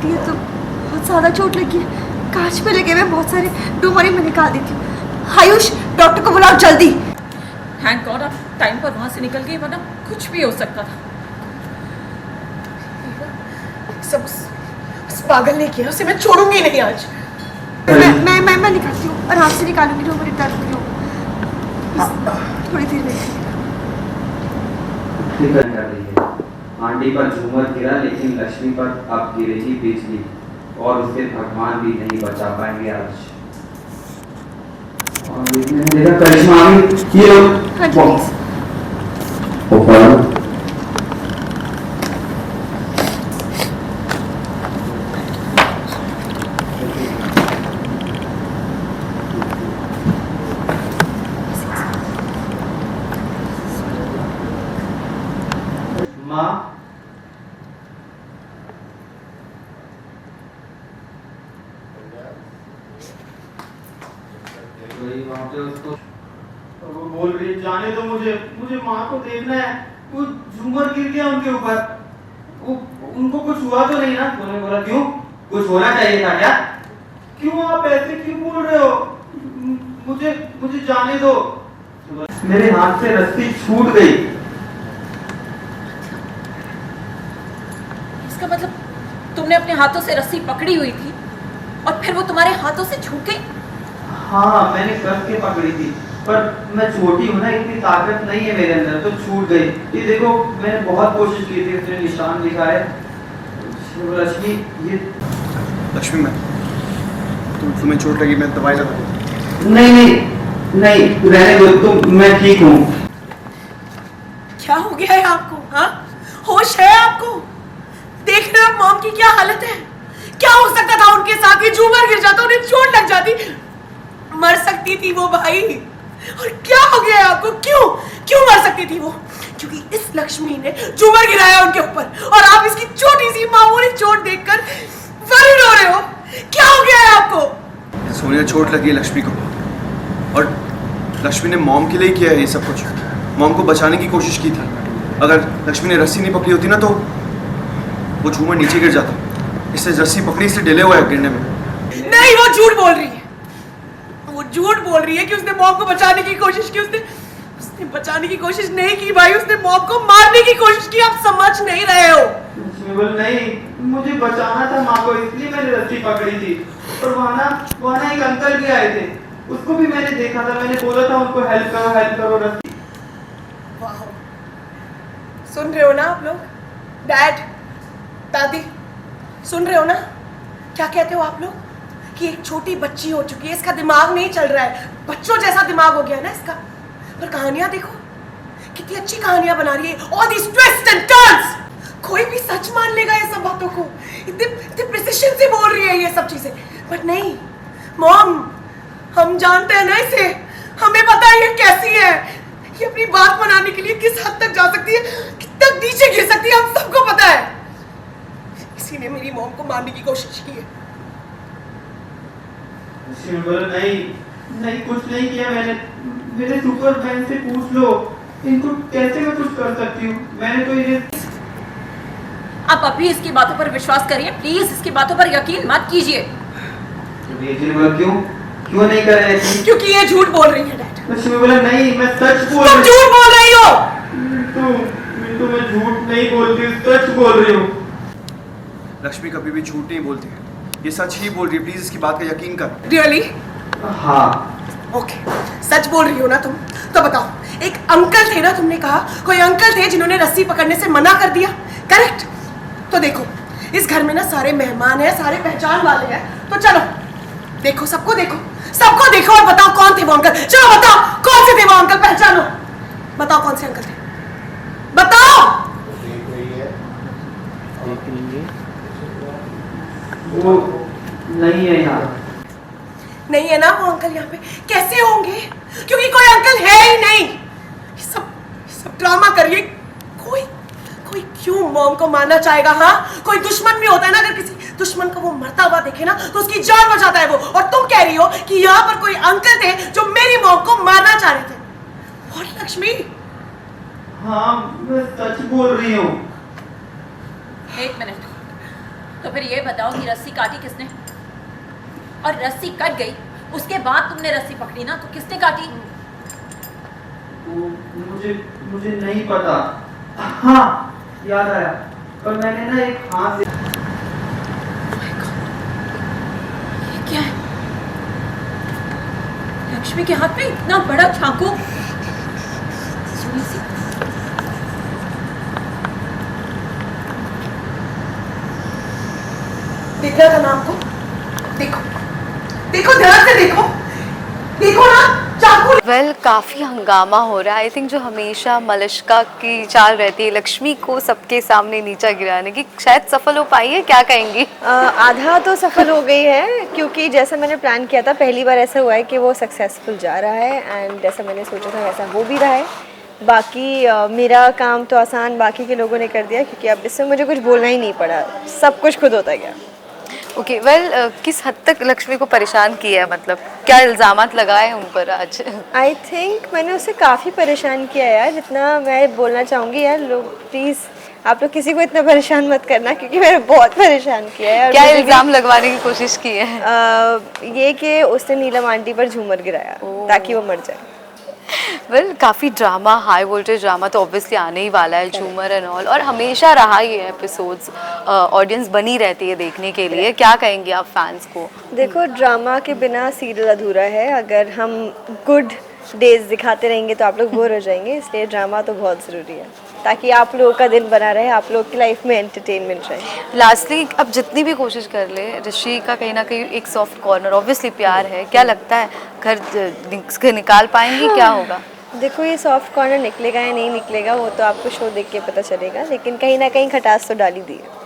Aunty ये तो बहुत ज़्यादा चोट लगी है, कांच पे लगे हुए बहुत सारे, डोंट वरी मैं निकाल देती हूँ। आयुष डॉक्टर को बुलाओ जल्दी। थैंक गॉड आप टाइम पर वहाँ से निकल गई, वरना कुछ भी हो सकता था। सब उस पागल ने किया, उसे मैं छोड़ूंगी नहीं आज। मैं निकालती हूँ, आराम से निकालूंगी, डोंट वरी, दर्द नहीं होगा, थोड़ी देर में। फिक्र कर रही है। आंटी पर झूमर गिरा, लेकिन लक्ष्मी पर अब गिरेगी बिजली, और उसे भगवान भी नहीं बचा पाएंगे आज। और देखा करिश्मा आ गई, ये लो। हाँ जी प्लीज। माँ वहाँ पे उसको वो बोल रही है जाने दो मुझे माँ को देखना है। वो झूमर गिर गया उनके ऊपर, वो उनको कुछ हुआ तो नहीं ना? उन्होंने बोला क्यों, कुछ होना चाहिए था क्या? क्यों आप ऐसे क्यों बोल रहे हो? मुझे जाने दो। मेरे हाथ से रस्सी छूट गई। इसका मतलब तुमने अपने हाथों से रस्सी पकड़ी हुई थी और फिर वो तुम्हारे हाथों से छूट गई? हाँ मैंने कस के पकड़ी थी, पर मैं छोटी हूँ ना, इतनी ताकत नहीं है मेरे अंदर, तो छूट गई। ये देखो मैंने बहुत कोशिश की थी, उसने निशान लिखा है। लक्ष्मी ये लक्ष्मी मैं तुम्हें चोट लगी, मैं दवाई लगा दूँ। नहीं रहने दो तुम, मैं ठीक हूँ। क्या हो गया है आपको? हाँ, होश है आपको? देख रहे हो मॉम की क्या हालत है? क्या हो सकता था उनके साथ? ये झूमर गिर जाता, उन्हें चोट लग जाती, मर सकती थी वो भाई। और क्या हो गया है आपको? क्यों मर सकती थी वो? क्योंकि इस लक्ष्मी ने झूमर गिराया उनके ऊपर, और आप इसकी छोटी सी मामूली चोट देखकर वरीड हो रहे हो। क्या हो गया है आपको? सोनिया चोट लगी है लक्ष्मी को, और लक्ष्मी ने मॉम के लिए किया है ये सब कुछ। मॉम को बचाने की कोशिश की थी। अगर लक्ष्मी ने रस्सी नहीं पकड़ी होती ना, तो वो झूमर नीचे गिर जाता। इससे रस्सी पकड़ी, इससे डिले हुआ है गिरने में। नहीं, वो झूठ बोल रही है। वो झूठ बोल रही है कि उसने मॉम को बचाने की कोशिश की। उसने बचाने की कोशिश नहीं की भाई, उसने मॉम को मारने की कोशिश की। आप समझ नहीं रहे हो। नहीं, मुझे बचाना था माँ को, इसलिए मैंने रस्सी पकड़ी थी। और वहाँ एक अंकल भी आए थे, उसको भी मैंने देखा था। मैंने बोला था उनको हेल्प करो रस्सी। वाह, सुन रहे हो ना आप लोग? डैड, दादी, सुन रहे हो ना? क्या कहते हो आप लोग? कि एक छोटी बच्ची हो चुकी है, इसका दिमाग नहीं चल रहा है, बच्चों जैसा दिमाग हो गया ना इसका। और कहानियां देखो, कितनी अच्छी कहानियां बना रही है। All these twist and turns, कोई भी सच मान लेगा ये सब बातों को। इतने प्रिसिशन से बोल रही है ये सब चीजें। बट नहीं मॉम, हम जानते हैं ना इसे, हमें पता है ये कैसी है। ये अपनी बात मनाने के लिए किस हद तक जा सकती है, कितना नीचे गिर सकती है, हम सबको पता है। इसी ने मेरी मॉम को मारने की कोशिश की है। नहीं कुछ नहीं किया मैंने। मेरे सुपरमैन से पूछ लो, इनको कैसे मैं कुछ कर सकती हूँ। मैंने तो ये आप अभी इसकी बातों पर विश्वास करिए, प्लीज इसकी बातों पर यकीन मत कीजिए। क्यों नहीं कर रहे? क्योंकि ये झूठ बोल रही है डैड। नहीं, मैं सच बोल तुम झूठ बोल रही हो। मिंटू मैं झूठ नहीं बोलती, सच बोल रही हूँ। लक्ष्मी कभी भी झूठ नहीं बोलती है, ये सच ही बोल रही है। प्लीज इसकी बात का यकीन कर। रियली? हाँ ओके, सच बोल रही हो ना तुम? तो बताओ, एक अंकल थे ना, तुमने कहा कोई अंकल थे जिन्होंने रस्सी पकड़ने से मना कर दिया, करेक्ट? तो देखो, इस घर में ना सारे मेहमान हैं, सारे पहचान वाले हैं। तो चलो देखो, सबको देखो और बताओ कौन थे वो अंकल। चलो बताओ कौन से थे वो अंकल, पहचानो। बताओ कौन से अंकल थे, बताओ। वो नहीं है यहाँ। नहीं है ना वो अंकल यहाँ पे? कैसे होंगे? क्योंकि कोई अंकल है ही नहीं। ये सब ड्रामा करिए। कोई क्यों मॉम को मारना चाहेगा? हाँ, कोई दुश्मन भी होता है ना, अगर किसी दुश्मन को वो मरता हुआ देखे ना, तो उसकी जान बचाता है वो। और तुम कह रही हो कि यहाँ पर कोई अंकल थे जो मेरी मॉम को मारना चाह रहे थे। What, लक्ष्मी? हाँ मैं सच बोल रही हूँ। एक मिनट, तो फिर ये बताओ कि रस्सी काटी किसने? और रस्सी कट गई, उसके बाद तुमने रस्सी पकड़ी ना, तो किसने काटी? वो मुझे नहीं पता। हाँ, याद आया। पर मैंने ना एक हाथ से ये क्या है? लक्ष्मी के हाथ में इतना बड़ा चाकू। सुनी सी। दिख रहा था ना आपको? देखो, देखो ध्यान से देखो, देखो ना चाकू। वेल काफ़ी हंगामा हो रहा है। आई थिंक जो हमेशा मलिष्का की चाल रहती है लक्ष्मी को सबके सामने नीचा गिराने की, शायद सफल हो पाई है, क्या कहेंगी? आधा तो सफल हो गई है, क्योंकि जैसा मैंने प्लान किया था पहली बार ऐसा हुआ है कि वो सक्सेसफुल जा रहा है, एंड जैसा मैंने सोचा था वैसा हो भी रहा है। बाकी मेरा काम तो आसान बाकी के लोगों ने कर दिया, क्योंकि अब इसमें मुझे कुछ बोलना ही नहीं पड़ा, सब कुछ खुद होता गया। ओके वेल किस हद तक लक्ष्मी को परेशान किया है, मतलब क्या इल्ज़ामात लगाए उन पर आज? आई थिंक मैंने उसे काफ़ी परेशान किया यार, जितना मैं बोलना चाहूँगी यार, लोग प्लीज़ आप लोग किसी को इतना परेशान मत करना, क्योंकि मैंने बहुत परेशान किया है। और क्या मुझे भी, इल्ज़ाम लगवाने की कोशिश की है? ये कि उसने नीलम आंटी पर झूमर गिराया ताकि वो मर जाए। वेल काफ़ी ड्रामा, हाई वोल्टेज ड्रामा तो ऑब्वियसली आने ही वाला है, झूमर एंड ऑल, और हमेशा रहा ये एपिसोड्स, ऑडियंस बनी रहती है देखने के लिए। क्या कहेंगे आप फैंस को? देखो, ड्रामा के बिना सीरियल अधूरा है। अगर हम गुड डेज दिखाते रहेंगे तो आप लोग बोर हो जाएंगे, इसलिए ड्रामा तो बहुत ज़रूरी है, ताकि आप लोगों का दिन बना रहे, आप लोग की लाइफ में एंटरटेनमेंट रहे। लास्टली अब जितनी भी कोशिश कर ले, ऋषि का कहीं ना कहीं एक सॉफ्ट कॉर्नर, ऑब्वियसली प्यार है, क्या लगता है घर निकाल पाएंगी? क्या होगा? देखो, ये सॉफ्ट कॉर्नर निकलेगा या नहीं निकलेगा वो तो आपको शो देख के पता चलेगा, लेकिन कहीं ना कहीं खटास तो डाल ही दी है।